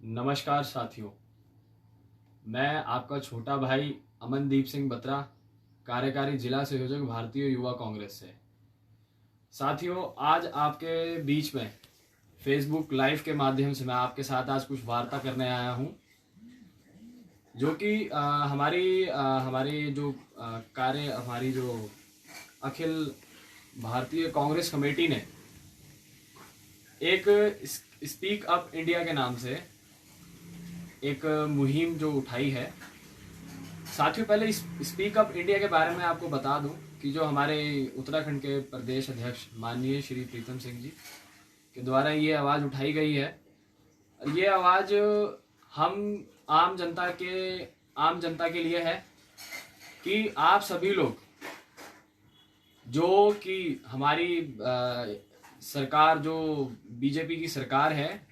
नमस्कार साथियों, मैं आपका छोटा भाई अमनदीप सिंह बत्रा, कार्यकारी जिला संयोजक भारतीय युवा कांग्रेस से। साथियों, आज आपके बीच में फेसबुक लाइव के माध्यम से मैं आपके साथ आज कुछ वार्ता करने आया हूं, जो कि हमारी जो हमारी जो अखिल भारतीय कांग्रेस कमेटी ने एक स्पीक अप इंडिया के नाम से एक मुहिम जो उठाई है। साथियों, पहले स्पीक अप इंडिया के बारे में आपको बता दूं कि जो हमारे उत्तराखंड के प्रदेश अध्यक्ष माननीय श्री प्रीतम सिंह जी के द्वारा ये आवाज़ उठाई गई है। ये आवाज़ हम आम जनता के लिए है कि आप सभी लोग जो कि हमारी सरकार, जो बीजेपी की सरकार है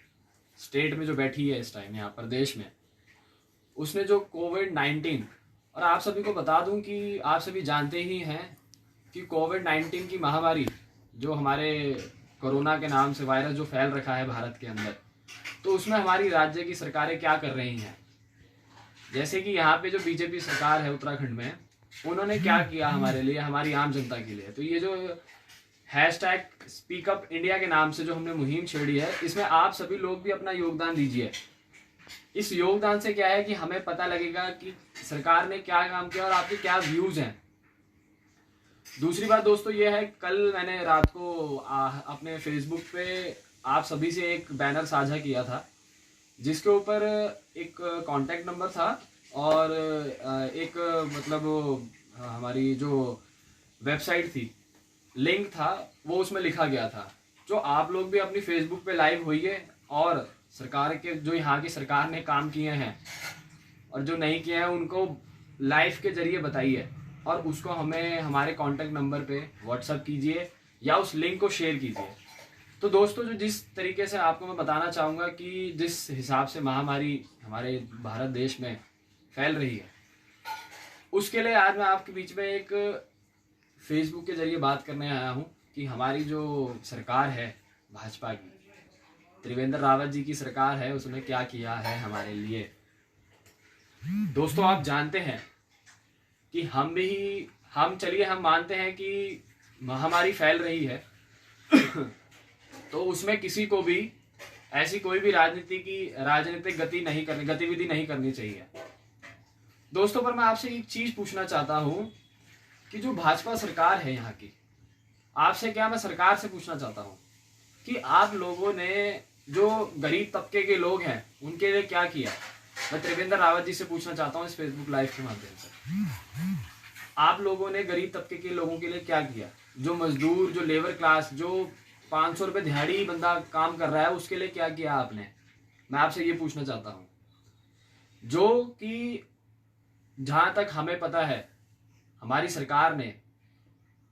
स्टेट में जो बैठी है इस टाइम यहाँ प्रदेश में, उसने जो कोविड-19, और आप सभी को बता दूं कि आप सभी जानते ही हैं कि कोविड-19 की महामारी जो हमारे कोरोना के नाम से वायरस जो फैल रखा है भारत के अंदर, तो उसमें हमारी राज्य की सरकारें क्या कर रही हैं। जैसे कि यहाँ पे जो बीजेपी सरकार है उत्तराखंड में, उन्होंने क्या किया हमारे लिए, हमारी आम जनता के लिए। तो ये जो हैशटैग स्पीक अप इंडिया के नाम से जो हमने मुहिम छेड़ी है, इसमें आप सभी लोग भी अपना योगदान दीजिए। इस योगदान से क्या है कि हमें पता लगेगा कि सरकार ने क्या काम किया और आपके क्या व्यूज हैं। दूसरी बात दोस्तों ये है, कल मैंने रात को अपने फेसबुक पे आप सभी से एक बैनर साझा किया था, जिसके ऊपर एक कांटेक्ट नंबर था और एक हमारी जो वेबसाइट थी, लिंक था, वो उसमें लिखा गया था। जो आप लोग भी अपनी फेसबुक पे लाइव होइए और सरकार के जो यहाँ की सरकार ने काम किए हैं और जो नहीं किए हैं उनको लाइव के जरिए बताइए और उसको हमें हमारे कांटेक्ट नंबर पे व्हाट्सएप कीजिए या उस लिंक को शेयर कीजिए। तो दोस्तों, जो जिस तरीके से आपको मैं बताना चाहूँगा कि जिस हिसाब से महामारी हमारे भारत देश में फैल रही है, उसके लिए आज मैं आपके बीच में एक फेसबुक के जरिए बात करने आया हूँ कि हमारी जो सरकार है भाजपा की, त्रिवेंद्र रावत जी की सरकार है, उसने क्या किया है हमारे लिए। दोस्तों, आप जानते हैं कि हम मानते हैं कि महामारी फैल रही है तो उसमें किसी को भी ऐसी कोई भी राजनीतिक गतिविधि नहीं करनी चाहिए। दोस्तों, पर मैं आपसे एक चीज पूछना चाहता हूं कि जो भाजपा सरकार है यहाँ की, आपसे क्या मैं सरकार से पूछना चाहता हूं कि आप लोगों ने जो गरीब तबके के लोग हैं उनके लिए क्या किया। मैं त्रिवेंद्र रावत जी से पूछना चाहता हूं इस फेसबुक लाइव के माध्यम से, आप लोगों ने गरीब तबके के लोगों के लिए क्या किया। जो मजदूर, जो लेबर क्लास, जो 500 रुपये दिहाड़ी बंदा काम कर रहा है, उसके लिए क्या किया आपने। मैं आपसे ये पूछना चाहता हूँ, जो कि जहां तक हमें पता है हमारी सरकार ने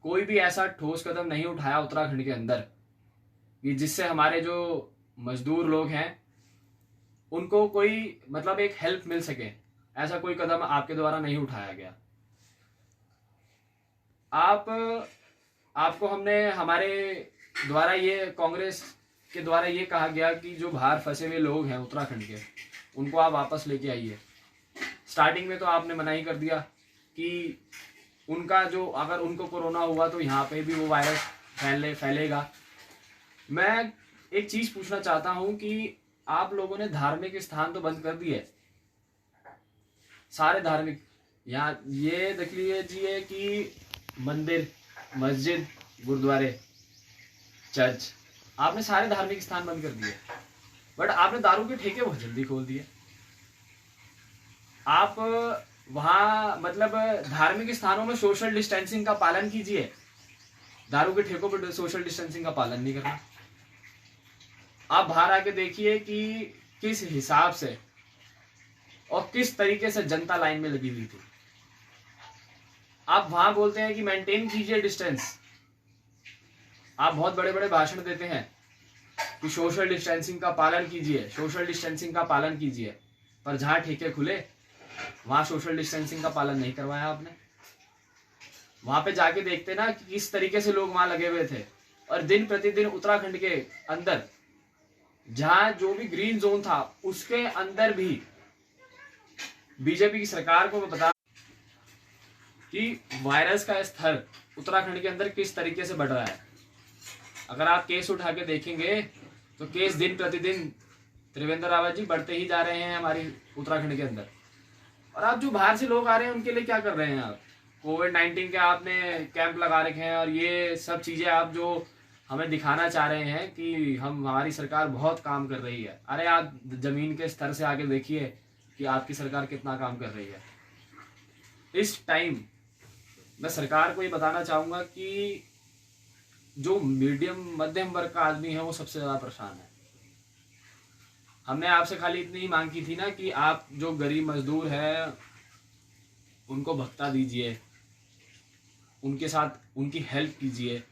कोई भी ऐसा ठोस कदम नहीं उठाया उत्तराखंड के अंदर कि जिससे हमारे जो मजदूर लोग हैं उनको कोई एक हेल्प मिल सके। ऐसा कोई कदम आपके द्वारा नहीं उठाया गया। आपको हमने हमारे द्वारा ये कांग्रेस के द्वारा ये कहा गया कि जो बाहर फंसे हुए लोग हैं उत्तराखंड के, उनको आप वापस लेके आइए। स्टार्टिंग में तो आपने मना ही कर दिया कि अगर उनको कोरोना हुआ तो यहाँ पे भी वो वायरस फैलेगा। मैं एक चीज पूछना चाहता हूं कि आप लोगों ने धार्मिक स्थान तो बंद कर दिए, सारे धार्मिक, यहाँ ये देख लीजिए कि मंदिर, मस्जिद, गुरुद्वारे, चर्च, आपने सारे धार्मिक स्थान बंद कर दिए, बट आपने दारू के ठेके बहुत जल्दी खोल दिए। आप वहां धार्मिक स्थानों में सोशल डिस्टेंसिंग का पालन कीजिए, दारू के ठेकों पर सोशल डिस्टेंसिंग का पालन नहीं करना। आप बाहर आके देखिए कि किस हिसाब से और किस तरीके से जनता लाइन में लगी हुई थी। आप वहां बोलते हैं कि मेंटेन कीजिए डिस्टेंस, आप बहुत बड़े बड़े भाषण देते हैं कि सोशल डिस्टेंसिंग का पालन कीजिए, सोशल डिस्टेंसिंग का पालन कीजिए, पर जहां ठेके खुले वहां सोशल डिस्टेंसिंग का पालन नहीं करवाया आपने। वहां पे जाके देखते ना कि किस तरीके से लोग वहां लगे हुए थे, और दिन प्रतिदिन उत्तराखंड के अंदर जहां जो भी ग्रीन जोन था उसके अंदर भी बीजेपी की सरकार को बता कि वायरस का स्तर उत्तराखंड के अंदर किस तरीके से बढ़ रहा है। अगर आप केस उठा के देखेंगे तो केस दिन प्रतिदिन त्रिवेंद्र रावत जी बढ़ते ही जा रहे हैं हमारी उत्तराखंड के अंदर। और आप जो बाहर से लोग आ रहे हैं उनके लिए क्या कर रहे हैं आप? कोविड-19 के आपने कैंप लगा रखे हैं और ये सब चीजें आप जो हमें दिखाना चाह रहे हैं कि हमारी सरकार बहुत काम कर रही है। अरे आप जमीन के स्तर से आके देखिए कि आपकी सरकार कितना काम कर रही है। इस टाइम मैं सरकार को ये बताना चाहूंगा कि जो मीडियम मध्यम वर्ग का आदमी है वो सबसे ज्यादा परेशान है। हमने आपसे खाली इतनी ही मांग की थी ना कि आप जो गरीब मजदूर है उनको भत्ता दीजिए, उनके साथ उनकी हेल्प कीजिए,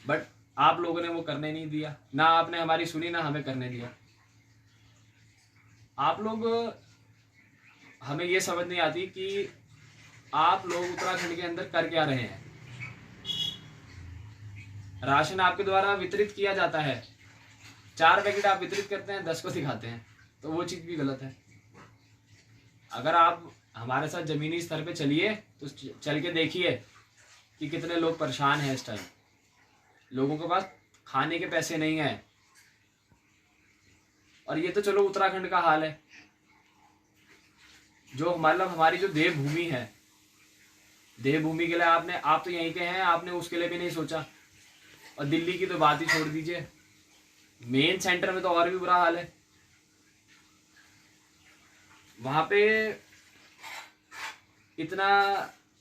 बट आप लोगों ने वो करने नहीं दिया। ना आपने हमारी सुनी ना हमें करने दिया। आप लोग, हमें ये समझ नहीं आती कि आप लोग उत्तराखंड के अंदर कर क्या रहे हैं। राशन आपके द्वारा वितरित किया जाता है, 4 पैकेट आप वितरित करते हैं, 10 को दिखाते हैं, तो वो चीज भी गलत है। अगर आप हमारे साथ जमीनी स्तर पे चलिए तो चल के देखिए कि कितने लोग परेशान हैं इस टाइम। लोगों के पास खाने के पैसे नहीं है। और ये तो चलो उत्तराखंड का हाल है, जो मतलब हमारी जो देवभूमि है, देवभूमि के लिए आप तो यहीं के हैं, आपने उसके लिए भी नहीं सोचा। और दिल्ली की तो बात ही छोड़ दीजिए, मेन सेंटर में तो और भी बुरा हाल है। वहां पे इतना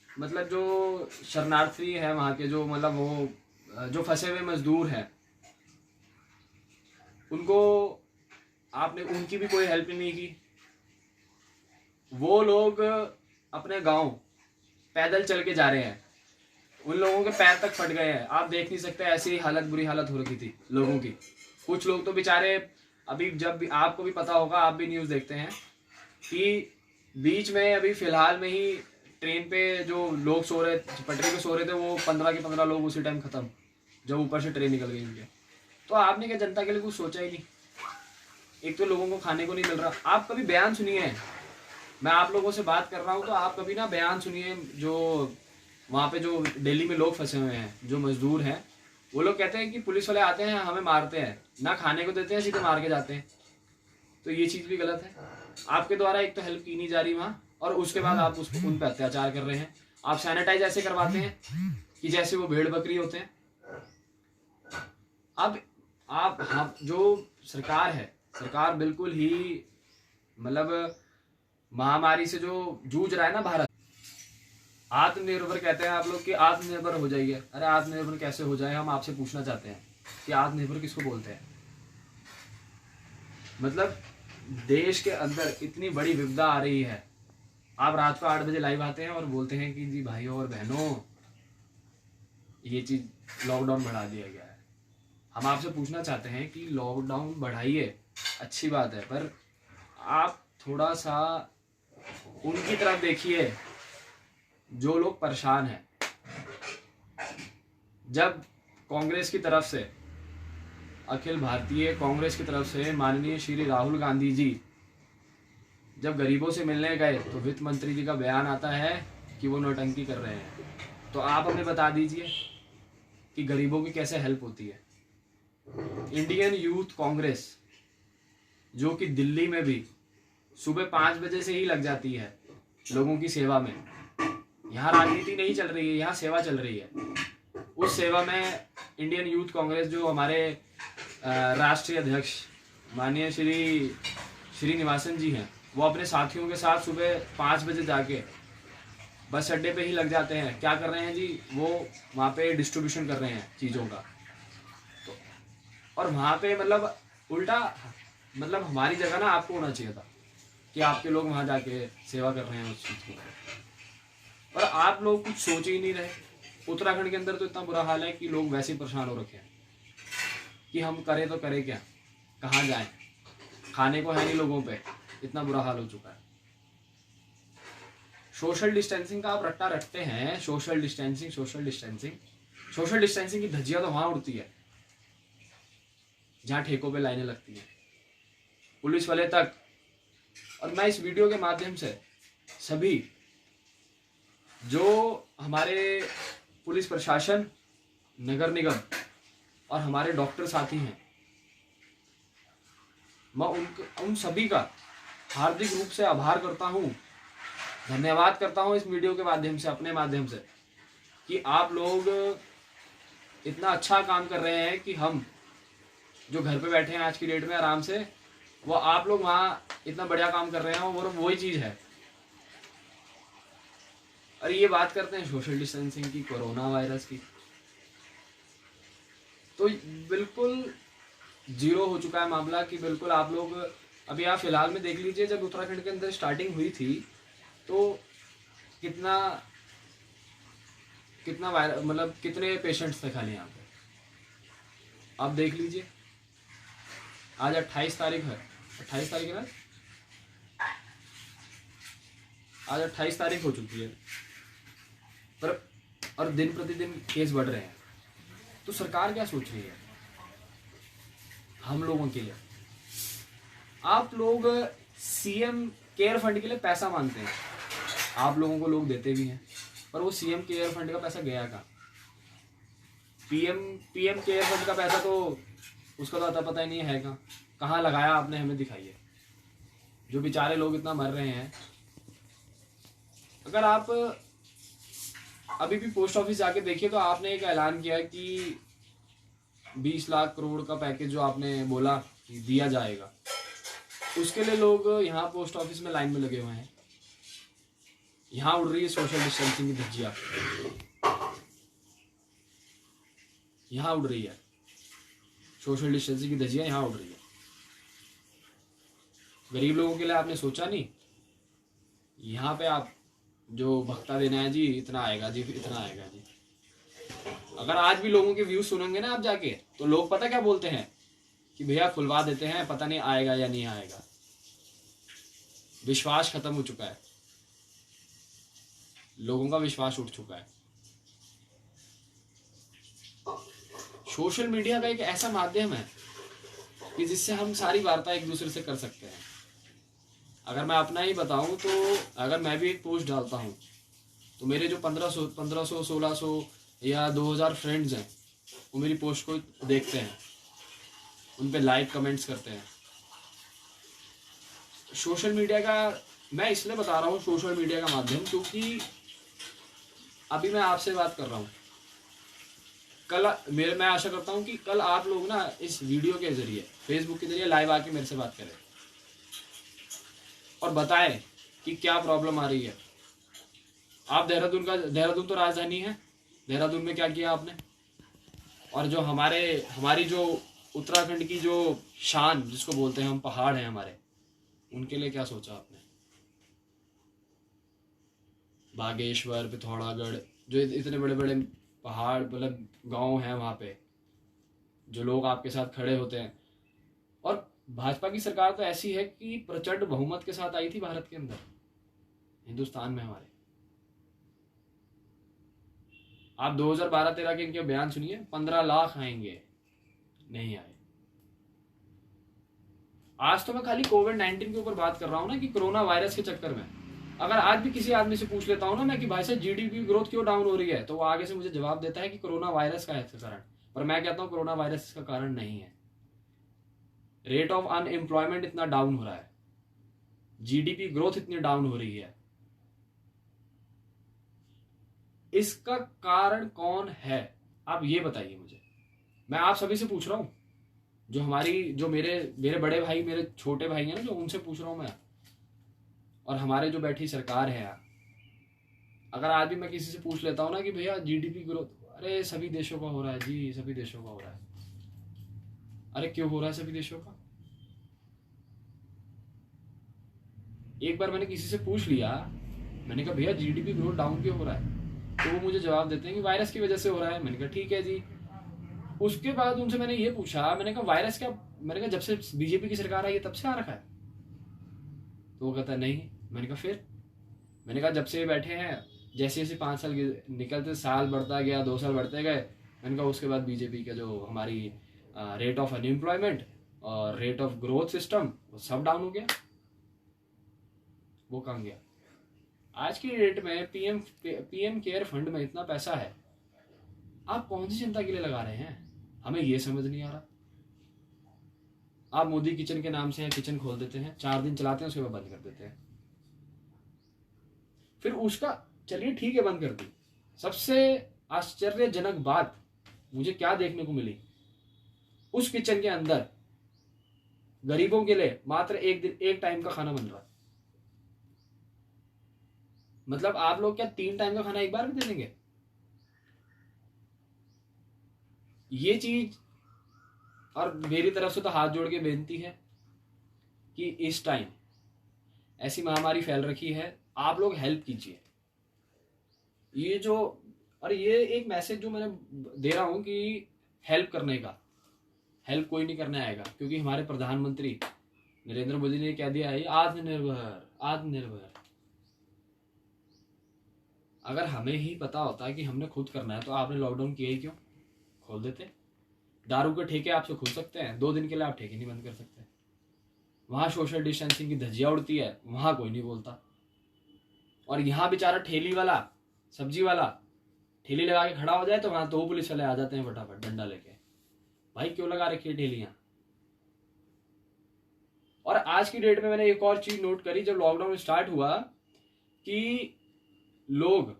मतलब जो शरणार्थी है वहां के, जो मतलब वो जो फंसे हुए मजदूर हैं, उनको आपने उनकी भी कोई हेल्प नहीं की। वो लोग अपने गांव पैदल चल के जा रहे हैं, उन लोगों के पैर तक फट गए हैं। आप देख नहीं सकते, ऐसी हालत, बुरी हालत हो रखी थी लोगों की। कुछ लोग तो बेचारे, अभी जब भी आपको भी पता होगा, आप भी न्यूज़ देखते हैं कि बीच में अभी फिलहाल में ही ट्रेन पे जो लोग सो रहे, पटरी पे सो रहे थे, वो 15 के 15 लोग उसी टाइम खत्म, जब ऊपर से ट्रेन निकल गई उनके। तो आपने क्या जनता के लिए कुछ सोचा ही नहीं? एक तो लोगों को खाने को नहीं मिल रहा। आप कभी बयान सुनिए, मैं आप लोगों से बात कर रहा हूँ तो आप कभी ना बयान सुनिए। जो वहाँ पे जो दिल्ली में लोग फंसे हुए हैं, जो मजदूर हैं, वो लोग कहते हैं कि पुलिस वाले आते हैं हमें मारते हैं, ना खाने को देते हैं, सीधे मार के जाते हैं। तो ये चीज़ भी गलत है। आपके द्वारा एक तो हेल्प की नहीं जा रही वहाँ, और उसके बाद आप उसको उन पर अत्याचार कर रहे हैं। आप सैनिटाइज ऐसे करवाते हैं कि जैसे वो भेड़ बकरी होते हैं। अब आप जो सरकार है, सरकार बिल्कुल ही मतलब महामारी से जो जूझ रहा है ना भारत, आत्मनिर्भर कहते हैं आप लोग कि आत्मनिर्भर हो जाइए। अरे आत्मनिर्भर कैसे हो जाए? हम आपसे पूछना चाहते हैं कि आत्मनिर्भर किसको बोलते हैं? मतलब देश के अंदर इतनी बड़ी विपदा आ रही है, आप रात को 8 बजे लाइव आते हैं और बोलते हैं कि जी भाइयों और बहनों, ये चीज लॉकडाउन बढ़ा दिया गया है। हम आपसे पूछना चाहते हैं कि लॉकडाउन बढ़ाइए, अच्छी बात है, पर आप थोड़ा सा उनकी तरफ देखिए जो लोग परेशान हैं। जब कांग्रेस की तरफ से, अखिल भारतीय कांग्रेस की तरफ से माननीय श्री राहुल गांधी जी जब गरीबों से मिलने गए तो वित्त मंत्री जी का बयान आता है कि वो नौटंकी कर रहे हैं। तो आप हमें बता दीजिए कि गरीबों की कैसे हेल्प होती है। इंडियन यूथ कांग्रेस, जो कि दिल्ली में भी सुबह 5 बजे से ही लग जाती है लोगों की सेवा में। यहाँ राजनीति नहीं चल रही है, यहाँ सेवा चल रही है। उस सेवा में इंडियन यूथ कांग्रेस, जो हमारे राष्ट्रीय अध्यक्ष माननीय श्री श्रीनिवासन जी हैं, वो अपने साथियों के साथ सुबह 5 बजे जाके बस अड्डे पे ही लग जाते हैं। क्या कर रहे हैं जी? वो वहाँ पे डिस्ट्रीब्यूशन कर रहे हैं चीज़ों का। तो और वहाँ पे मतलब उल्टा, मतलब हमारी जगह ना आपको होना चाहिए था कि आपके लोग वहाँ जाके सेवा कर रहे हैं उस चीज़ की, पर आप लोग कुछ सोच ही नहीं रहे। उत्तराखंड के अंदर तो इतना बुरा हाल है कि लोग वैसे ही परेशान हो रखे हैं कि हम करें तो करें क्या, कहाँ जाएं, खाने को है नहीं लोगों पे, इतना बुरा हाल हो चुका है। सोशल डिस्टेंसिंग का आप रट्टा रटते हैं, social distancing, social distancing, social distancing की धज्जियां तो वहां उड़ती है। जहाँ ठेकों पे लाइनें लगती हैं, पुलिस वाले तक। और मैं इस वीडियो के माध्यम से सभी जो हमारे पुलिस प्रशासन, नगर निगम और हमारे डॉक्टर साथी हैं, मैं उन सभी का हार्दिक रूप से आभार करता हूँ, धन्यवाद करता हूँ इस वीडियो के माध्यम से, अपने माध्यम से, कि आप लोग इतना अच्छा काम कर रहे हैं कि हम जो घर पे बैठे हैं आज की डेट में आराम से, वो आप लोग वहाँ इतना बढ़िया काम कर रहे हैं, और वही चीज़ है। और ये बात करते हैं सोशल डिस्टेंसिंग की, कोरोना वायरस की, तो बिल्कुल जीरो हो चुका है मामला। कि बिल्कुल आप लोग अभी आप फिलहाल में देख लीजिए, जब उत्तराखंड के अंदर स्टार्टिंग हुई थी तो कितना वायरस, मतलब कितने पेशेंट्स थे खाली यहाँ पे, आप देख लीजिए। आज 28 तारीख है, 28 तारीख है ना, आज 28 तारीख हो चुकी है, पर और दिन प्रतिदिन केस बढ़ रहे हैं। तो सरकार क्या सोच रही है हम लोगों के लिए? आप लोग सीएम केयर फंड के लिए पैसा मांगते हैं, आप लोगों को लोग देते भी हैं, पर वो सीएम केयर फंड का पैसा गया कहाँ? पीएम केयर फंड का पैसा तो उसका तो अता पता ही नहीं है कहाँ लगाया आपने, हमें दिखाइए। जो बेचारे लोग इतना मर रहे हैं, अगर आप अभी भी पोस्ट ऑफिस जाके देखिए तो आपने एक ऐलान किया कि 20 लाख करोड़ का पैकेज जो आपने बोला कि दिया जाएगा, उसके लिए लोग यहाँ पोस्ट ऑफिस में लाइन में लगे हुए हैं। यहाँ उड़ रही है सोशल डिस्टेंसिंग की धज्जियां, यहाँ उड़ रही है सोशल डिस्टेंसिंग की धज्जियां, यहाँ उड़ रही है। गरीब लोगों के लिए आपने सोचा नहीं? यहाँ पे आप जो भक्ता देना है जी, इतना आएगा जी, इतना आएगा जी। अगर आज भी लोगों के व्यूज सुनेंगे ना आप जाके, तो लोग पता क्या बोलते हैं कि भैया खुलवा देते हैं, पता नहीं आएगा या नहीं आएगा। विश्वास खत्म हो चुका है, लोगों का विश्वास उठ चुका है। सोशल मीडिया का एक ऐसा माध्यम है कि जिससे हम सारी वार्ता एक दूसरे से कर सकते हैं। अगर मैं अपना ही बताऊं तो अगर मैं भी एक पोस्ट डालता हूं तो मेरे जो 1500, 1600 या 2000 फ्रेंड्स हैं, वो मेरी पोस्ट को देखते हैं, उन पे लाइक कमेंट्स करते हैं। सोशल मीडिया का मैं इसलिए बता रहा हूँ, सोशल मीडिया का माध्यम, क्योंकि अभी मैं आपसे बात कर रहा हूँ, कल मैं आशा करता हूँ कि कल आप लोग ना इस वीडियो के जरिए, फेसबुक के जरिए लाइव आके मेरे से बात करें और बताएं कि क्या प्रॉब्लम आ रही है। आप देहरादून तो राजधानी है, देहरादून में क्या किया आपने? और जो हमारी जो उत्तराखंड की जो शान जिसको बोलते हैं हम, पहाड़ हैं हमारे, उनके लिए क्या सोचा आपने? बागेश्वर, पिथौरागढ़, जो इतने बड़े बड़े पहाड़, मतलब गांव हैं, वहाँ पे जो लोग आपके साथ खड़े होते हैं। और भाजपा की सरकार तो ऐसी है कि प्रचंड बहुमत के साथ आई थी भारत के अंदर, हिंदुस्तान में हमारे। आप 2012-13 के इनके बयान सुनिए, 15 लाख आएंगे, नहीं आए। आज तो मैं खाली कोविड-19 के ऊपर बात कर रहा हूं ना, कि कोरोना वायरस के चक्कर में अगर आज भी किसी आदमी से पूछ लेता हूं ना मैं कि भाई साहब जीडीपी ग्रोथ क्यों डाउन हो रही है, तो वो आगे से मुझे जवाब देता है कि कोरोना वायरस का है इसका कारण। पर मैं कहता हूं कोरोना वायरस इसका कारण नहीं है। रेट ऑफ अनएम्प्लॉयमेंट इतना डाउन हो रहा है, जीडीपी ग्रोथ इतनी डाउन हो रही है, इसका कारण कौन है? आप ये बताइए मुझे। मैं आप सभी से पूछ रहा हूं, जो मेरे बड़े भाई, मेरे छोटे भाई हैं ना, जो उनसे पूछ रहा हूं मैं, और हमारे जो बैठी सरकार है यार। अगर आज भी मैं किसी से पूछ लेता हूं ना कि भैया जीडीपी ग्रोथ, अरे सभी देशों का हो रहा है जी, सभी देशों का हो रहा है। अरे क्यों हो रहा है सभी देशों का? एक बार मैंने किसी से पूछ लिया, मैंने कहा भैया जीडीपी ग्रोथ डाउन क्यों हो रहा है, तो वो मुझे जवाब देते हैं कि वायरस की वजह से हो रहा है। मैंने कहा ठीक है जी। उसके बाद उनसे मैंने ये पूछा, मैंने कहा वायरस क्या? मैंने कहा जब से बीजेपी की सरकार आई है तब से आ रखा है? तो वो कहता है नहीं। मैंने कहा फिर? मैंने कहा जब से बैठे हैं, जैसे जैसे 5 साल निकलते, साल बढ़ता गया, 2 साल बढ़ते गए, मैंने कहा उसके बाद बीजेपी का जो हमारी रेट ऑफ अनएम्प्लॉयमेंट और रेट ऑफ ग्रोथ सिस्टम, वो सब डाउन हो गया। वो कहाँ गया? आज की डेट में पीएम केयर फंड में इतना पैसा है, आप कौन सी चिंता के लिए लगा रहे हैं? हमें ये समझ नहीं आ रहा। आप मोदी किचन के नाम से किचन खोल देते हैं, 4 दिन चलाते हैं, उसके बाद बंद कर देते हैं। फिर उसका चलिए ठीक है, बंद कर दी। सबसे आश्चर्यजनक बात मुझे क्या देखने को मिली, उस किचन के अंदर गरीबों के लिए मात्र एक टाइम का खाना बन रहा है। मतलब आप लोग क्या 3 टाइम का खाना एक बार में दे देंगे? ये चीज, और मेरी तरफ से तो हाथ जोड़ के बेनती है कि इस टाइम ऐसी महामारी फैल रखी है, आप लोग हेल्प कीजिए। ये जो, और ये एक मैसेज जो मैंने दे रहा हूं कि हेल्प करने का, हेल्प कोई नहीं करने आएगा, क्योंकि हमारे प्रधानमंत्री नरेंद्र मोदी ने कह दिया है आत्मनिर्भर आत्मनिर्भर। अगर हमें ही पता होता कि हमने खुद करना है तो आपने लॉकडाउन किया ही क्यों? खोल देते। दारू के ठेके आपसे खुल सकते हैं, 2 दिन के लिए आप ठेके नहीं बंद कर सकते। वहां सोशल डिस्टेंसिंग की धज्जियां उड़ती है, वहां कोई नहीं बोलता। और यहाँ बेचारा ठेली वाला, सब्जी वाला ठेली लगा के खड़ा हो जाए तो वहां 2 पुलिस वाले आ जाते हैं फटाफट डंडा लेके। भाई क्यों लगा रखी है ठेलियां? और आज की डेट में मैंने एक और चीज नोट करी, जब लॉकडाउन स्टार्ट हुआ, कि लोग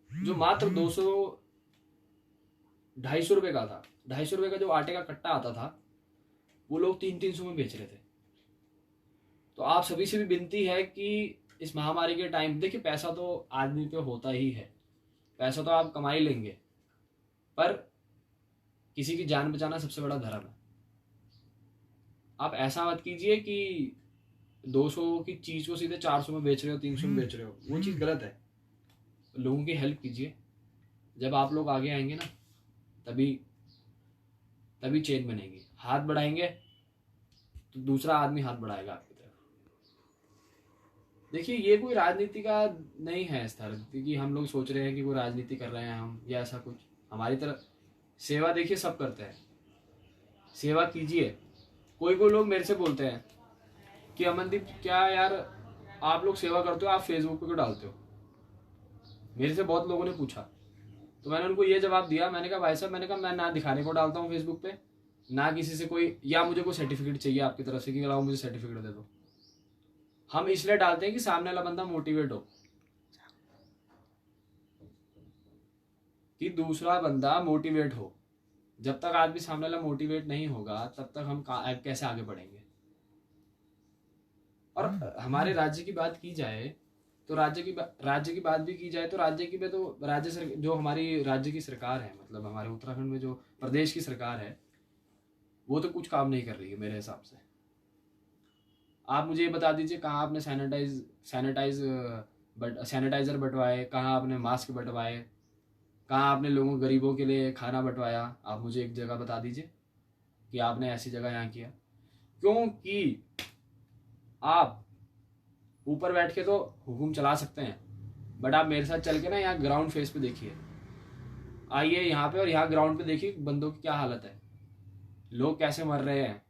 जो मात्र 200-250 रुपए का था, 250 रुपए का जो आटे का कट्टा आता था, वो लोग 300-300 में बेच रहे थे। तो आप सभी से भी विनती है कि इस महामारी के टाइम, देखिए पैसा तो आदमी पे होता ही है, पैसा तो आप कमा ही लेंगे, पर किसी की जान बचाना सबसे बड़ा धर्म है। आप ऐसा मत कीजिए कि 200 की चीज को सीधे 400 में बेच रहे हो, 300 में बेच रहे हो, वो चीज गलत है। लोगों की हेल्प कीजिए। जब आप लोग आगे आएंगे ना, तभी चेन बनेगी। हाथ बढ़ाएंगे तो दूसरा आदमी हाथ बढ़ाएगा आपकी तरफ। देखिए ये कोई राजनीति का नहीं है इस तरह, क्योंकि हम लोग सोच रहे हैं कि कोई राजनीति कर रहे हैं हम, या ऐसा कुछ। हमारी तरफ सेवा देखिए सब करते हैं, सेवा कीजिए। कोई लोग मेरे से बोलते हैं कि अमनदीप क्या यार आप लोग सेवा करते हो, आप फेसबुक पे क्यों डालते हो? मेरे से बहुत लोगों ने पूछा, तो मैंने उनको ये जवाब दिया, मैंने कहा भाई साहब, मैंने कहा मैं ना दिखाने को डालता हूँ फेसबुक पे, ना किसी से कोई, या मुझे कोई सर्टिफिकेट चाहिए आपकी तरफ से कि लाओ मुझे सर्टिफिकेट दे दो। हम इसलिए डालते हैं कि सामने वाला बंदा मोटिवेट हो, कि दूसरा बंदा मोटिवेट हो। जब तक आदमी सामने वाला मोटिवेट नहीं होगा तब तक हम कैसे आगे बढ़ेंगे? और हमारे राज्य की बात की जाए तो राज्य की बात भी की जाए तो जो हमारी राज्य की सरकार है, मतलब हमारे उत्तराखंड में जो प्रदेश की सरकार है, वो तो कुछ काम नहीं कर रही है मेरे हिसाब से। आप मुझे ये बता दीजिए, कहाँ आपने सैनिटाइजर बंटवाए, कहाँ आपने मास्क बंटवाए, कहाँ आपने लोगों गरीबों के लिए खाना बंटवाया? आप मुझे एक जगह बता दीजिए कि आपने ऐसी जगह यहाँ किया। क्योंकि आप ऊपर बैठ के तो हुकुम चला सकते हैं, बट आप मेरे साथ चल के ना यहाँ ग्राउंड फेस पे देखिए, आइए यहाँ पे और यहाँ ग्राउंड पे देखिए बंदों की क्या हालत है, लोग कैसे मर रहे हैं।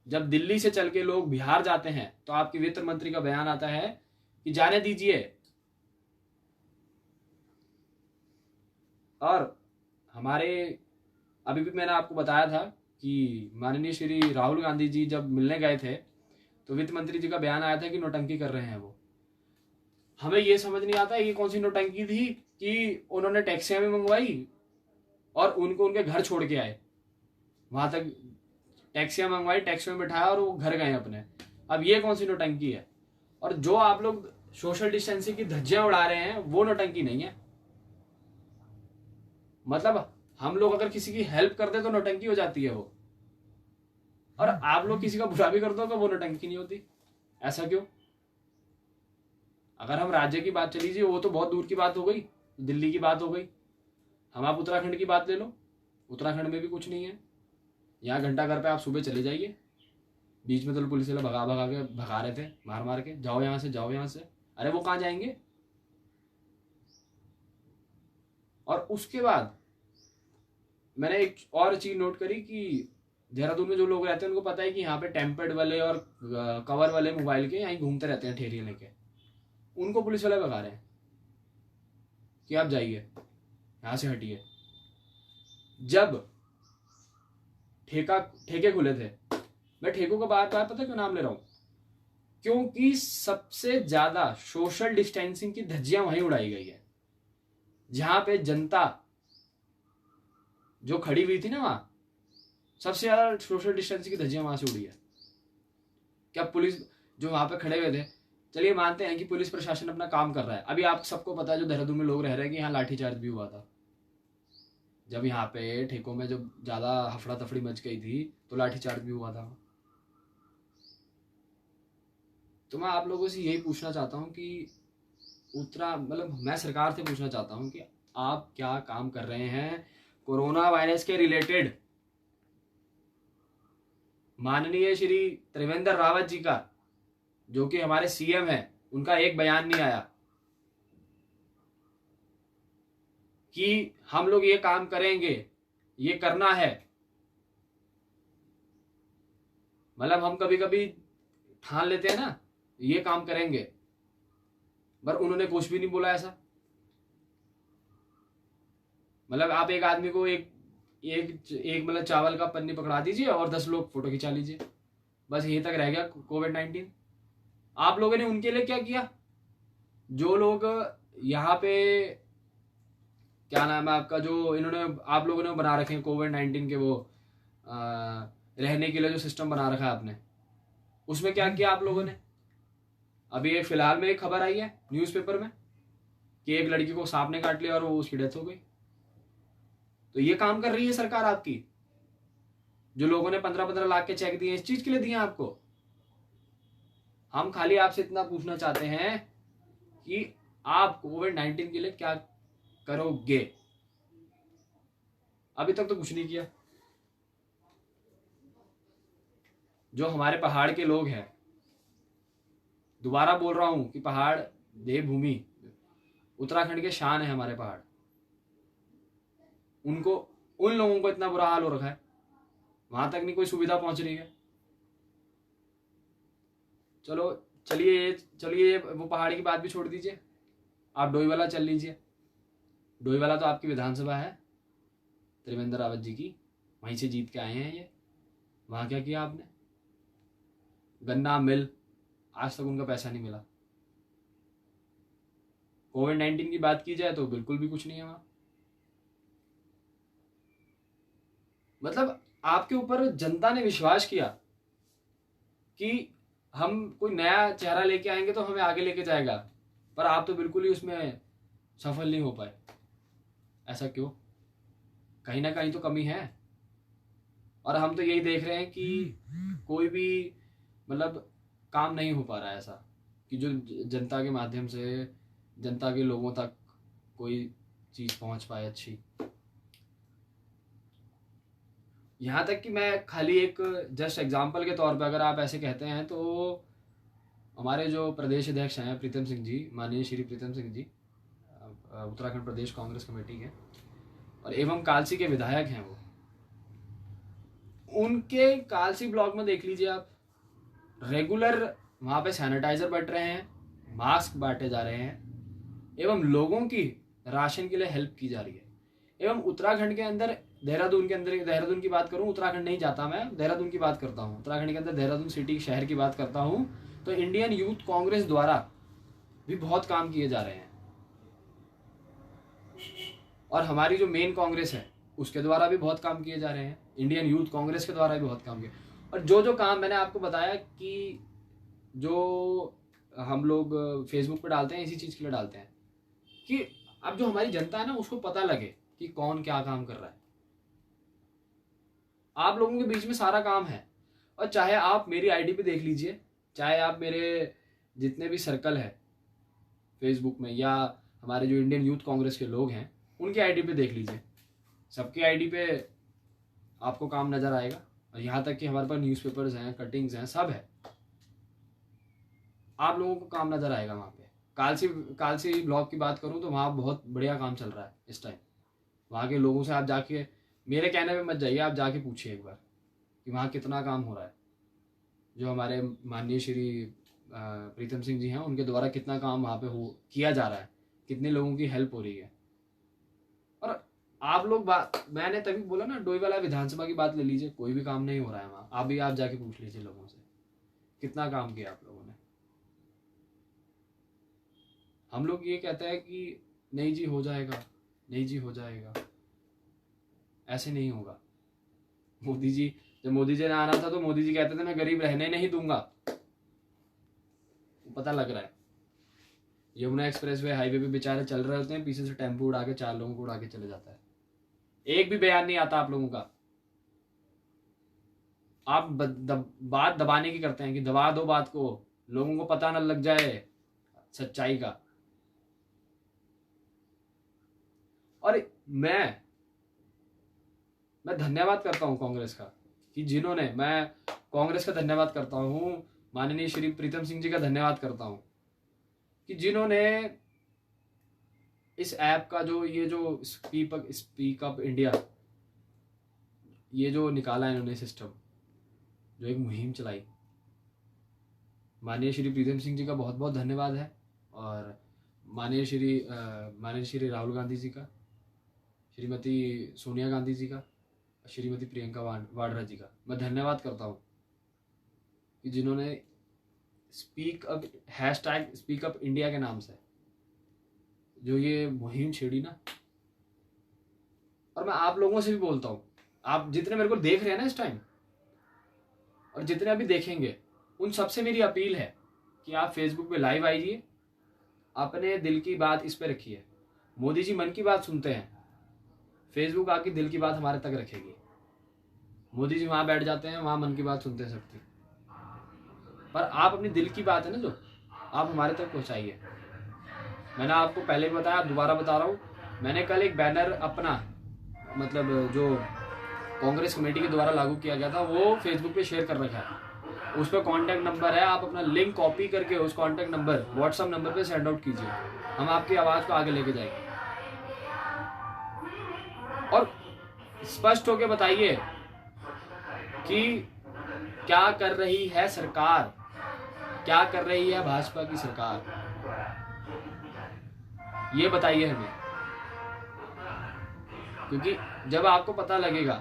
जब दिल्ली से चल के लोग बिहार जाते हैं तो आपके वित्त मंत्री का बयान आता है कि जाने दीजिए। और हमारे, अभी भी मैंने आपको बताया था कि माननीय श्री राहुल गांधी जी जब मिलने गए थे तो वित्त मंत्री जी का बयान आया था कि नोटंकी कर रहे हैं वो। हमें ये समझ नहीं आता ये कौन सी नोटंकी थी कि उन्होंने टैक्सियां भी मंगवाई और उनको उनके घर छोड़ के आए, वहां तक टैक्सियां मंगवाई, टैक्सी में बिठाया और वो घर गए अपने। अब ये कौन सी नोटंकी है? और जो आप लोग सोशल डिस्टेंसिंग की धज्जियां उड़ा रहे हैं वो नोटंकी नहीं है। मतलब हम लोग अगर किसी की हेल्प कर दे तो नोटंकी हो जाती है वो, और आप लोग किसी का बुरा भी कर दो तो वो नोटंकी नहीं होती। ऐसा क्यों? अगर हम राज्य की बात चली जी, वो तो बहुत दूर की बात हो गई, दिल्ली की बात हो गई। हम आप उत्तराखंड की बात ले लो, उत्तराखंड में भी कुछ नहीं है। यहाँ घंटा घर पे आप सुबह चले जाइए, बीच में तो पुलिस वाले भगा रहे थे, मार के, जाओ यहाँ से, जाओ यहाँ से। अरे वो कहाँ जाएंगे? और उसके बाद मैंने एक और चीज नोट करी कि देहरादून में जो लोग रहते हैं उनको पता है कि यहाँ पे टेम्पर्ड वाले और कवर वाले मोबाइल के यहीं घूमते रहते हैं ठेरिया लेके, उनको पुलिस वाले भगा रहे हैं कि आप जाइए यहाँ से हटिए। जब ठेके खुले थे, मैं ठेकों का बार बार पता क्यों नाम ले रहा हूं, क्योंकि सबसे ज्यादा सोशल डिस्टेंसिंग की धज्जियां वहीं उड़ाई गई है। जहां पे जनता जो खड़ी हुई थी ना, वहां सबसे ज्यादा सोशल डिस्टेंसिंग की धज्जियां वहां से उड़ी है। क्या पुलिस जो वहां पे खड़े हुए थे, चलिए मानते हैं कि पुलिस प्रशासन अपना काम कर रहा है। अभी आप सबको पता है, जो देहरादून में लोग रह रहे हैं, कि यहाँ लाठीचार्ज भी हुआ था। जब यहाँ पे ठेकों में जब ज्यादा हफड़ा तफड़ी मच गई थी तो लाठीचार्ज भी हुआ था। तो मैं आप लोगों से यही पूछना चाहता हूँ कि मैं सरकार से पूछना चाहता हूँ कि आप क्या काम कर रहे हैं कोरोना वायरस के रिलेटेड। माननीय श्री त्रिवेंद्र रावत जी का, जो कि हमारे सीएम है, उनका एक बयान नहीं आया कि हम लोग ये काम करेंगे, ये करना है। मतलब हम कभी कभी ठान लेते हैं ना, ये काम करेंगे, पर उन्होंने कुछ भी नहीं बोला ऐसा। मतलब आप एक आदमी को एक मतलब चावल का पन्नी पकड़ा दीजिए और 10 लोग फोटो खिंचा लीजिए, बस यहीं तक रह गया कोविड-19। आप लोगों ने उनके लिए क्या किया? जो लोग यहाँ पे, क्या नाम है आपका, जो इन्होंने आप लोगों ने बना रखे हैं कोविड-19 के वो रहने के लिए जो सिस्टम बना रखा है आपने, उसमें क्या किया आप लोगों ने? अभी एक फिलहाल में एक खबर आई है न्यूज़पेपर में कि एक लड़की को सांप ने काट लिया और वो उसकी डेथ हो गई। तो ये काम कर रही है सरकार आपकी। जो लोगों ने 15-15 लाख के चेक दिए, इस चीज के लिए दिए आपको। हम खाली आपसे इतना पूछना चाहते हैं कि आप कोविड-19 के लिए क्या करोगे? अभी तक तो कुछ नहीं किया। जो हमारे पहाड़ के लोग हैं, दोबारा बोल रहा हूं कि पहाड़ देवभूमि, उत्तराखंड के शान है हमारे पहाड़, उन लोगों को इतना बुरा हाल हो रखा है, वहां तक नहीं कोई सुविधा पहुंच रही है। चलिए वो पहाड़ की बात भी छोड़ दीजिए, आप डोईवाला चल लीजिए। डोईवाला तो आपकी विधानसभा है त्रिवेंद्र रावत जी की, वहीं से जीत के आए हैं ये। वहां क्या किया आपने? गन्ना मिल, आज तक उनका पैसा नहीं मिला। कोविड-19 की बात की जाए तो बिल्कुल भी कुछ नहीं है वहां। मतलब आपके ऊपर जनता ने विश्वास किया कि हम कोई नया चेहरा लेके आएंगे तो हमें आगे लेके जाएगा, पर आप तो बिल्कुल ही उसमें सफल नहीं हो पाए। ऐसा क्यों? कहीं ना कहीं तो कमी है। और हम तो यही देख रहे हैं कि कोई भी मतलब काम नहीं हो पा रहा है ऐसा कि जो जनता के माध्यम से जनता के लोगों तक कोई चीज पहुंच पाए अच्छी। यहाँ तक कि मैं खाली एक जस्ट एग्जाम्पल के तौर पे, अगर आप ऐसे कहते हैं, तो हमारे जो प्रदेश अध्यक्ष हैं प्रीतम सिंह जी, माननीय श्री प्रीतम सिंह जी, उत्तराखंड प्रदेश कांग्रेस कमेटी के और एवं कालसी के विधायक हैं, वो उनके कालसी ब्लॉक में देख लीजिए आप, रेगुलर वहां पे सैनिटाइजर बट रहे हैं, मास्क बांटे जा रहे हैं, एवं लोगों की राशन के लिए हेल्प की जा रही है। एवं उत्तराखंड के अंदर, देहरादून के अंदर, देहरादून की बात करूं, उत्तराखंड नहीं जाता मैं, देहरादून की बात करता हूं, उत्तराखंड के अंदर देहरादून सिटी शहर की बात करता हूं, तो इंडियन यूथ कांग्रेस द्वारा भी बहुत काम किए जा रहे हैं। और हमारी जो मेन कांग्रेस है उसके द्वारा भी बहुत काम किए जा रहे हैं, इंडियन यूथ कांग्रेस के द्वारा भी बहुत काम किए। और जो काम मैंने आपको बताया कि जो हम लोग फेसबुक पे डालते हैं, इसी चीज के लिए डालते हैं कि अब जो हमारी जनता है ना, उसको पता लगे कि कौन क्या काम कर रहा है। आप लोगों के बीच में सारा काम है। और चाहे आप मेरी आईडी पे देख लीजिए, चाहे आप मेरे जितने भी सर्कल है फेसबुक में, या हमारे जो इंडियन यूथ कांग्रेस के लोग हैं उनकी आईडी पे देख लीजिए, सबकी आईडी पे आपको काम नजर आएगा। और यहाँ तक कि हमारे पास न्यूज़पेपर्स हैं, कटिंग्स हैं, सब है, आप लोगों को काम नजर आएगा वहाँ पे। कालसी ब्लॉक की बात करूँ तो वहाँ बहुत बढ़िया काम चल रहा है इस टाइम। वहाँ के लोगों से आप जाके मेरे कहने पे मत जाइए, आप जाके पूछिए एक बार कि वहाँ कितना काम हो रहा है। जो हमारे माननीय श्री प्रीतम सिंह जी हैं, उनके द्वारा कितना काम वहाँ पे हो किया जा रहा है, कितने लोगों की हेल्प हो रही है। और आप लोग बात, मैंने तभी बोला ना, डोईवाला विधानसभा की बात ले लीजिए, कोई भी काम नहीं हो रहा है वहाँ। आप जाके पूछ लीजिए लोगों से कितना काम किया आप लोगों ने। हम लोग ये कहते हैं कि नहीं जी हो जाएगा, नहीं जी हो जाएगा, ऐसे नहीं होगा। मोदी जी, जब मोदी जी ने आना था तो मोदी जी कहते थे मैं गरीब रहने नहीं दूंगा। पता लग रहा है, यमुना एक्सप्रेस वे हाईवे पे बेचारे चल रहे होते हैं, पीछे से टेम्पो उड़ा के 4 लोगों को उड़ा के चले जाता है। एक भी बयान नहीं आता आप लोगों का। आप बात दबाने की करते हैं कि दबा दो बात को, लोगों को पता न लग जाए सच्चाई का। और मैं धन्यवाद करता हूं कांग्रेस का, कि जिन्होंने, मैं कांग्रेस का धन्यवाद करता हूं, माननीय श्री प्रीतम सिंह जी का धन्यवाद करता हूं कि जिन्होंने इस ऐप का जो ये जो स्पीक अप इंडिया ये जो निकाला है इन्होंने सिस्टम, जो एक मुहिम चलाई, माननीय श्री प्रीतम सिंह जी का बहुत बहुत धन्यवाद है। और माननीय श्री राहुल गांधी जी का, श्रीमती सोनिया गांधी जी का, श्रीमती प्रियंका वाड्रा जी का मैं धन्यवाद करता हूँ कि जिन्होंने स्पीक अप इंडिया के नाम से जो ये मुहिम छेड़ी ना। और मैं आप लोगों से भी बोलता हूँ, आप जितने मेरे को देख रहे हैं ना इस टाइम, और जितने अभी देखेंगे, उन सबसे मेरी अपील है कि आप फेसबुक पे लाइव आइए, अपने दिल की बात इस पे रखिए। मोदी जी मन की बात सुनते हैं, फेसबुक आके दिल की बात हमारे तक रखेगी। मोदी जी वहां बैठ जाते हैं, वहां मन की बात सुनते हैं सबकी, पर आप अपनी दिल की बात है ना जो, आप हमारे तक पहुंचाइए। मैंने आपको पहले भी बताया, आप दोबारा बता रहा हूँ, मैंने कल एक बैनर अपना, मतलब जो कांग्रेस कमेटी के द्वारा लागू किया गया था, वो फेसबुक पे शेयर कर रखा है। उस पर कॉन्टैक्ट नंबर है, आप अपना लिंक कॉपी करके उस कॉन्टैक्ट नंबर, व्हाट्सएप नंबर पे सेंड आउट कीजिए। हम आपकी आवाज को आगे लेके जाएंगे। और स्पष्ट होके बताइए कि क्या कर रही है सरकार, क्या कर रही है भाजपा की सरकार, ये बताइए हमें। क्योंकि जब आपको पता लगेगा,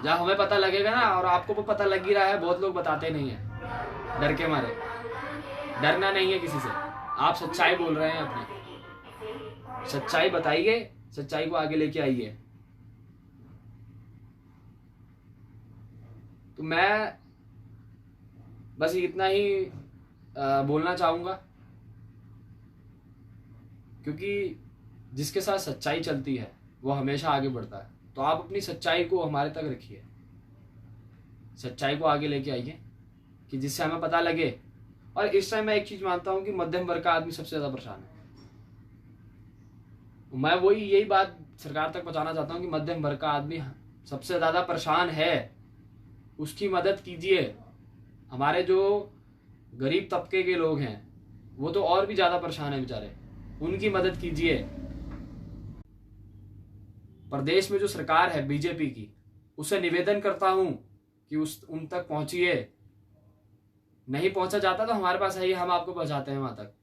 जब हमें पता लगेगा ना, और आपको वो पता लग ही रहा है, बहुत लोग बताते नहीं है डर के मारे। डरना नहीं है किसी से, आप सच्चाई बोल रहे हैं अपनी, सच्चाई बताइए, सच्चाई को आगे लेके आइए। तो मैं बस इतना ही बोलना चाहूंगा, क्योंकि जिसके साथ सच्चाई चलती है वो हमेशा आगे बढ़ता है। तो आप अपनी सच्चाई को हमारे तक रखिए, सच्चाई को आगे लेके आइए, कि जिससे हमें पता लगे। और इस टाइम मैं एक चीज मानता हूं कि मध्यम वर्ग का आदमी सबसे ज्यादा परेशान है। मैं यही बात सरकार तक पहुंचाना चाहता हूं कि मध्यम वर्ग का आदमी सबसे ज्यादा परेशान है, उसकी मदद कीजिए। हमारे जो गरीब तबके के लोग हैं वो तो और भी ज्यादा परेशान है बेचारे, उनकी मदद कीजिए। प्रदेश में जो सरकार है बीजेपी की, उसे निवेदन करता हूं कि उन तक पहुंचिए। नहीं पहुंचा जाता तो हमारे पास आइए, हम आपको पहुंचाते हैं वहां तक।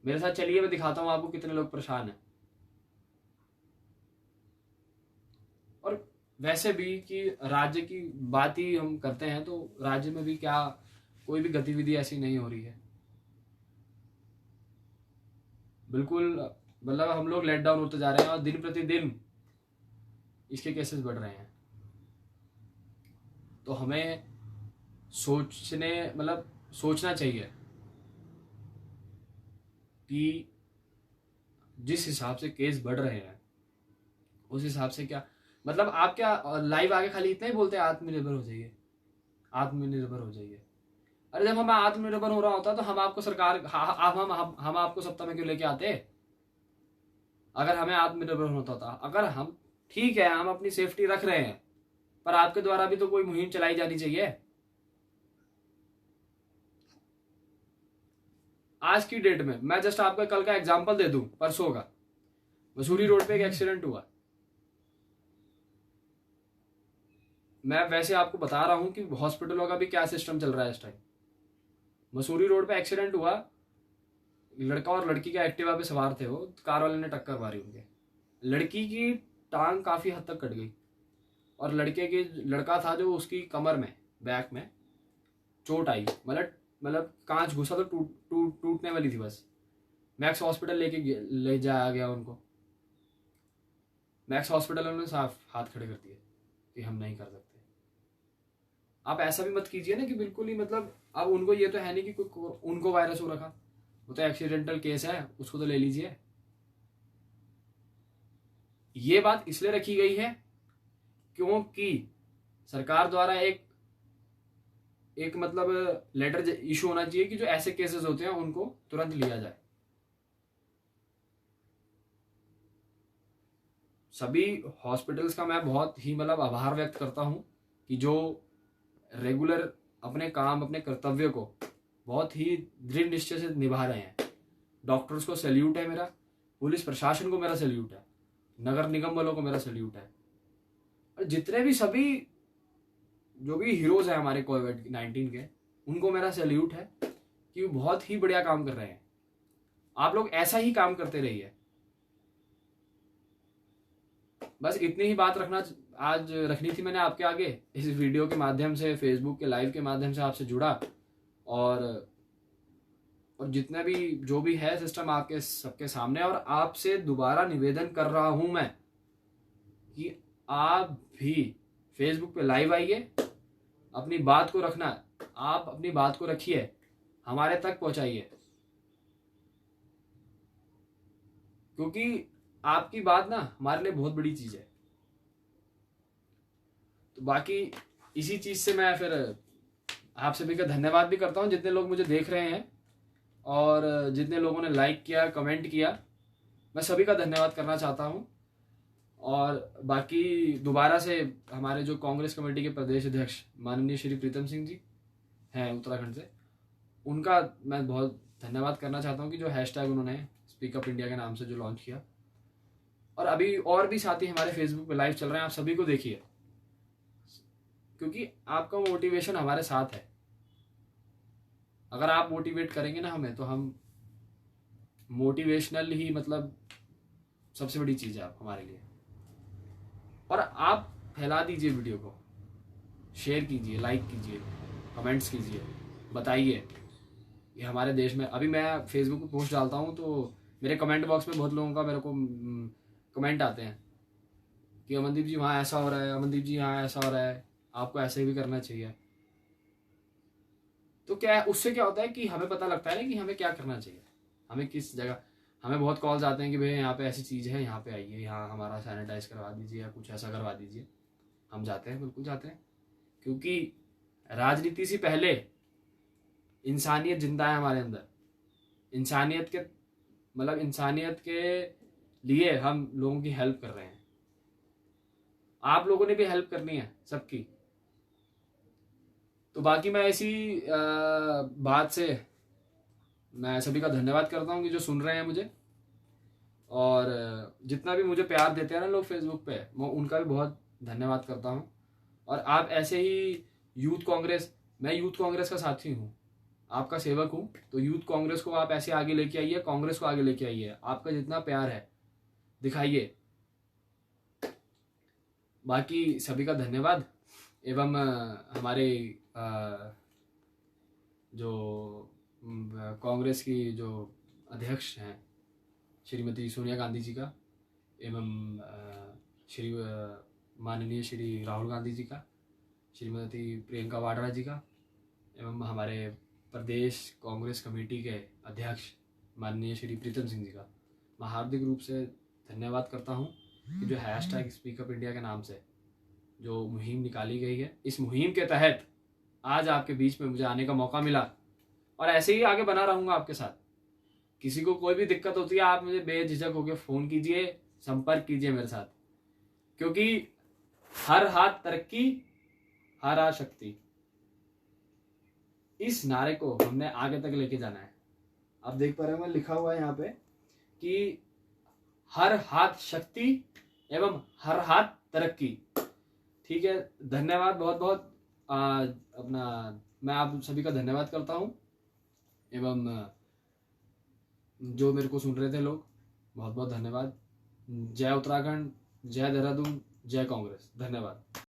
मेरे साथ चलिए, मैं दिखाता हूं आपको कितने लोग परेशान हैं। और वैसे भी कि राज्य की बात ही हम करते हैं, तो राज्य में भी क्या कोई भी गतिविधि ऐसी नहीं हो रही है, बिल्कुल। मतलब हम लोग लेट डाउन होते जा रहे हैं, और दिन प्रतिदिन इसके केसेस बढ़ रहे हैं। तो हमें सोचना चाहिए कि जिस हिसाब से केस बढ़ रहे हैं, उस हिसाब से क्या, मतलब आप क्या लाइव आके खाली इतना ही बोलते हैं आत्मनिर्भर हो जाइए, आत्मनिर्भर हो जाइए। अरे जब हमें आत्मनिर्भर हो रहा होता तो हम आपको सरकार, हम आपको सत्ता में क्यों लेके आते? अगर हमें आत्मनिर्भर होता था, अगर हम, ठीक है हम अपनी सेफ्टी रख रहे हैं, पर आपके द्वारा भी तो कोई मुहिम चलाई जानी चाहिए। आज की डेट में मैं जस्ट आपको कल का एग्जांपल दे दूं, परसों का मसूरी रोड पे एक एक्सीडेंट हुआ, मैं वैसे आपको बता रहा हूँ कि हॉस्पिटलों का भी क्या सिस्टम चल रहा है इस टाइम। मसूरी रोड पे एक्सीडेंट हुआ, लड़का और लड़की के एक्टिवा पे सवार थे, वो कार वाले ने टक्कर मारी उनके, लड़की की टांग काफी हद तक कट गई और लड़का था जो उसकी कमर में बैक में चोट आई, मतलब कांच घुसा तो टूटने वाली थी बस। मैक्स हॉस्पिटल ले जाया गया उनको। मैक्स हॉस्पिटल ने साफ हाथ खड़े कर दिए कि हम नहीं कर सकते। आप ऐसा भी मत कीजिए ना कि बिल्कुल ही मतलब, अब उनको ये तो है नहीं कि उनको वायरस हो रखा, वो तो एक्सीडेंटल केस है, उसको तो ले लीजिए। ये बात इसलिए रखी गई है क्योंकि सरकार द्वारा एक मतलब लेटर इशू होना चाहिए कि जो ऐसे केसेस होते हैं उनको तुरंत लिया जाए। सभी हॉस्पिटल्स का मैं बहुत ही मतलब आभार व्यक्त करता हूं कि जो रेगुलर अपने काम अपने कर्तव्य को बहुत ही दृढ़ निश्चय से निभा रहे हैं। डॉक्टर्स को सैल्यूट है मेरा, पुलिस प्रशासन को मेरा सैल्यूट है, नगर निगम वालों को मेरा सैल्यूट है, और जितने भी सभी जो भी हीरोज हैं हमारे कोविड-19 के, उनको मेरा सैल्यूट है कि वो बहुत ही बढ़िया काम कर रहे हैं। आप लोग ऐसा ही काम करते रहिए। बस इतनी ही बात आज रखनी थी मैंने आपके आगे, इस वीडियो के माध्यम से, फेसबुक के लाइव के माध्यम से आपसे जुड़ा, और जितना भी जो भी है सिस्टम आपके सबके सामने। और आपसे दोबारा निवेदन कर रहा हूं मैं कि आप भी फेसबुक पे लाइव आइए, अपनी बात को रखना, आप अपनी बात को रखिए, हमारे तक पहुंचाइए, क्योंकि आपकी बात ना हमारे लिए बहुत बड़ी चीज है। तो बाकी इसी चीज से मैं फिर आप सभी का धन्यवाद भी करता हूं, जितने लोग मुझे देख रहे हैं और जितने लोगों ने लाइक किया, कमेंट किया, मैं सभी का धन्यवाद करना चाहता हूं। और बाकी दोबारा से हमारे जो कांग्रेस कमेटी के प्रदेश अध्यक्ष माननीय श्री प्रीतम सिंह जी हैं उत्तराखंड से, उनका मैं बहुत धन्यवाद करना चाहता हूं कि जो हैशटैग उन्होंने स्पीकअप इंडिया के नाम से जो लॉन्च किया। और अभी और भी साथी हमारे फेसबुक पे लाइव चल रहे हैं, आप सभी को देखिए, क्योंकि आपका मोटिवेशन हमारे साथ है। अगर आप मोटिवेट करेंगे ना हमें, तो हम मोटिवेशनल ही मतलब सबसे बड़ी चीज है आप हमारे लिए। और आप फैला दीजिए वीडियो को, शेयर कीजिए, लाइक कीजिए, कमेंट्स कीजिए, बताइए। ये हमारे देश में अभी मैं फेसबुक पे पोस्ट डालता हूँ तो मेरे कमेंट बॉक्स में बहुत लोगों का मेरे को कमेंट आते हैं कि अमनदीप जी वहाँ ऐसा हो रहा है, अमनदीप जी यहाँ ऐसा हो रहा है, आपको ऐसे भी करना चाहिए। तो क्या उससे क्या होता है कि हमें पता लगता है ना कि हमें क्या करना चाहिए, हमें किस जगह। हमें बहुत कॉल्स आते हैं कि भैया यहाँ पे ऐसी चीज़ है, यहाँ पे आइए, यहाँ हमारा सैनिटाइज करवा दीजिए या कुछ ऐसा करवा दीजिए। हम जाते हैं, बिल्कुल जाते हैं, क्योंकि राजनीति से पहले इंसानियत जिंदा है हमारे अंदर। इंसानियत के लिए हम लोगों की हेल्प कर रहे हैं। आप लोगों ने भी हेल्प करनी है सबकी। तो बाकी मैं इसी बात से मैं सभी का धन्यवाद करता हूँ कि जो सुन रहे हैं मुझे, और जितना भी मुझे प्यार देते हैं ना लोग फेसबुक पे, मैं उनका भी बहुत धन्यवाद करता हूँ। और आप ऐसे ही मैं यूथ कांग्रेस का साथी हूँ, आपका सेवक हूँ, तो यूथ कांग्रेस को आप ऐसे आगे लेके आइए, कांग्रेस को आगे लेके आइए, आपका जितना प्यार है दिखाइए। बाकी सभी का धन्यवाद। एवं हमारे जो कांग्रेस की जो अध्यक्ष हैं श्रीमती सोनिया गांधी जी का, एवं माननीय श्री राहुल गांधी जी का, श्रीमती प्रियंका वाड्रा जी का, एवं हमारे प्रदेश कांग्रेस कमेटी के अध्यक्ष माननीय श्री प्रीतम सिंह जी का मैं हार्दिक रूप से धन्यवाद करता हूं कि जो हैशटैग स्पीकअप इंडिया के नाम से जो मुहिम निकाली गई है, इस मुहिम के तहत आज आपके बीच में मुझे आने का मौका मिला, और ऐसे ही आगे बना रहूंगा आपके साथ। किसी को कोई भी दिक्कत होती है, आप मुझे बेझिझक होकर फोन कीजिए, संपर्क कीजिए मेरे साथ, क्योंकि हर हाथ तरक्की, हर हाथ शक्ति, इस नारे को हमने आगे तक लेके जाना है। आप देख पा रहे हैं लिखा हुआ है यहाँ पे कि हर हाथ शक्ति एवं हर हाथ तरक्की। ठीक है, धन्यवाद बहुत बहुत। अपना मैं आप सभी का धन्यवाद करता हूँ, एवं जो मेरे को सुन रहे थे लोग, बहुत बहुत धन्यवाद। जय उत्तराखंड, जय देहरादून, जय कांग्रेस। धन्यवाद।